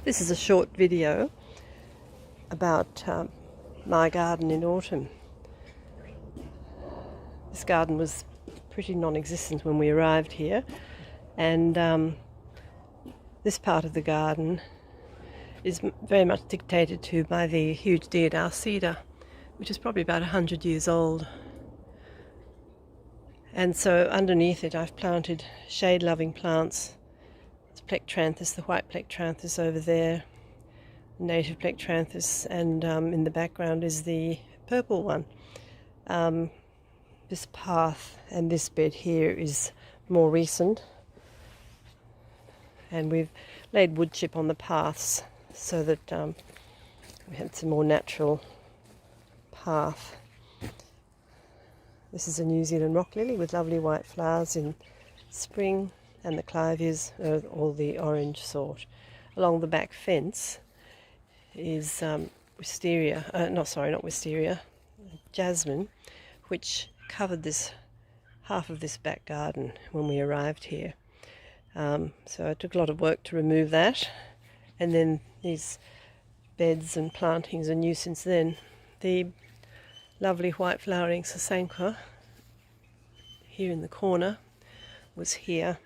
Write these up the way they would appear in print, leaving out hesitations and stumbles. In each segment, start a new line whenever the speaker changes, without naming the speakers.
This is a short video about my garden in autumn. This garden was pretty non-existent when we arrived here, and this part of the garden is very much dictated to by the huge deodar cedar, which is probably about 100 years old. And so underneath it I've planted shade-loving plants. It's Plectranthus, the white Plectranthus over there, native Plectranthus, and in the background is the purple one. This path and this bed here is more recent, and we've laid wood chip on the paths so that we had some more natural path. This is a New Zealand rock lily with lovely white flowers in spring, and the clivias are all the orange sort. Along the back fence is jasmine, which covered this half of this back garden when we arrived here. So it took a lot of work to remove that, and then these beds and plantings are new since then. The lovely white flowering sasanqua here in the corner was here,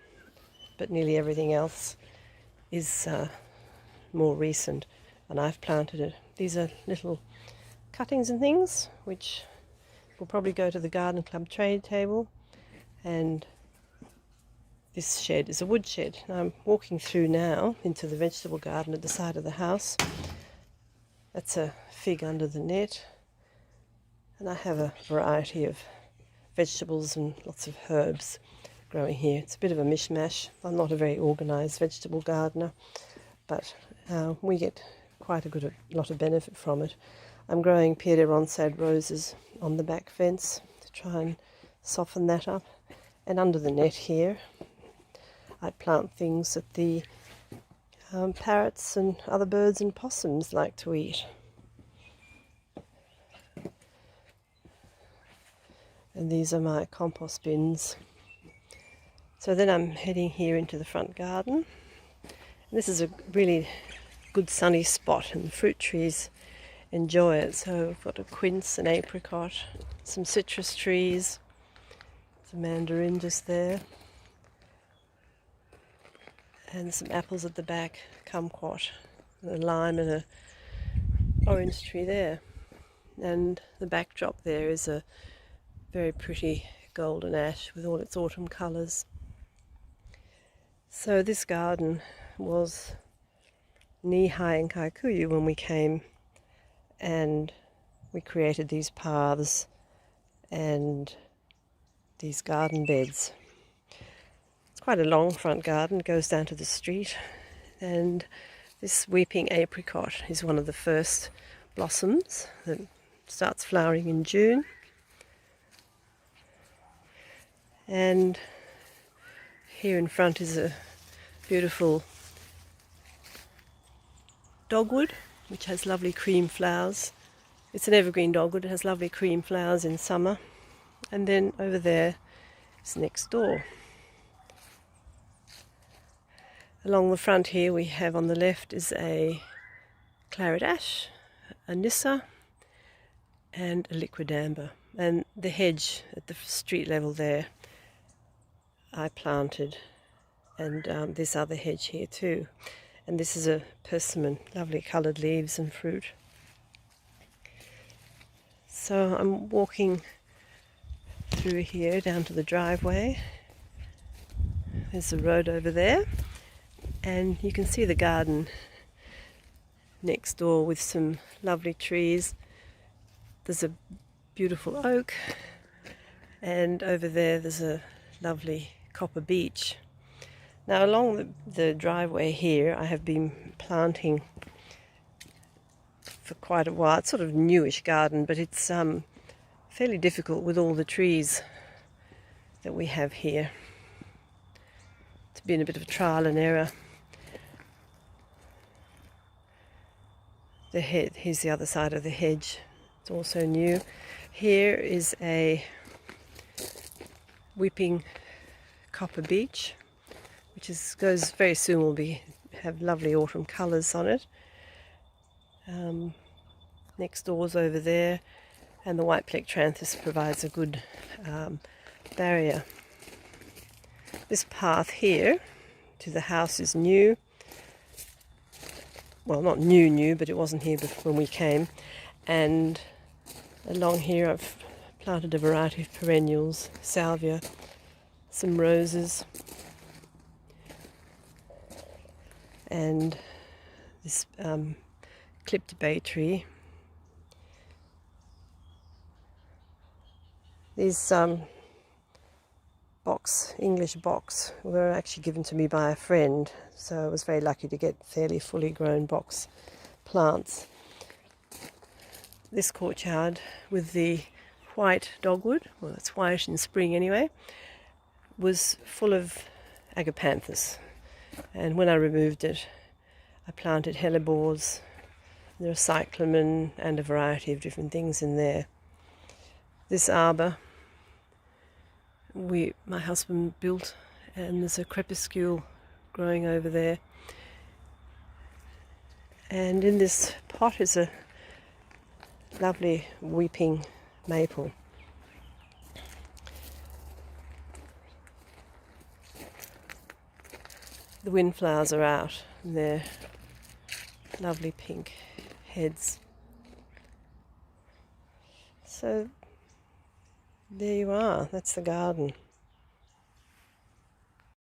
but nearly everything else is more recent, and I've planted it. These are little cuttings and things which will probably go to the garden club trade table, and this shed is a wood shed. I'm walking through now into the vegetable garden at the side of the house. That's a fig under the net, and I have a variety of vegetables and lots of herbs growing here. It's a bit of a mishmash. I'm not a very organised vegetable gardener, but we get quite a lot of benefit from it. I'm growing Pierre de Ronsard roses on the back fence to try and soften that up. And under the net here, I plant things that the parrots and other birds and possums like to eat. And these are my compost bins. So then I'm heading here into the front garden. And this is a really good sunny spot, and the fruit trees enjoy it. So I've got a quince, an apricot, some citrus trees, some mandarin just there, and some apples at the back, kumquat, a lime and a orange tree there. And the backdrop there is a very pretty golden ash with all its autumn colours. So this garden was knee-high in Kikuyu when we came, and we created these paths and these garden beds. It's quite a long front garden, goes down to the street, and this weeping apricot is one of the first blossoms that starts flowering in June. And here in front is a beautiful dogwood, which has lovely cream flowers. It's an evergreen dogwood. It has lovely cream flowers in summer. And then over there is next door. Along the front here we have on the left is a claret ash, a nyssa, and a liquid amber. And the hedge at the street level there I planted, and this other hedge here too. And this is a persimmon, lovely coloured leaves and fruit. So I'm walking through here down to the driveway. There's the road over there, and you can see the garden next door with some lovely trees. There's a beautiful oak, and over there there's a lovely copper beech. Now along the driveway here I have been planting for quite a while. It's sort of newish garden, but it's fairly difficult with all the trees that we have here. It's been a bit of a trial and error. Here's the other side of the hedge. It's also new. Here is a weeping copper beech, which goes very soon will be have lovely autumn colours on it. Next door's over there, and the white plectranthus provides a good barrier. This path here to the house is new. Well, not new, but it wasn't here when we came. And along here I've planted a variety of perennials, salvia, some roses, and this clipped bay tree. These English box were actually given to me by a friend, so I was very lucky to get fairly fully grown box plants. This courtyard with the white dogwood, well, it's white in spring anyway, was full of agapanthus, and when I removed it I planted hellebores. There are cyclamen and a variety of different things in there. This arbour my husband built, and there's a crepuscule growing over there. And in this pot is a lovely weeping maple. The windflowers are out, and they're lovely pink heads. So there you are, that's the garden.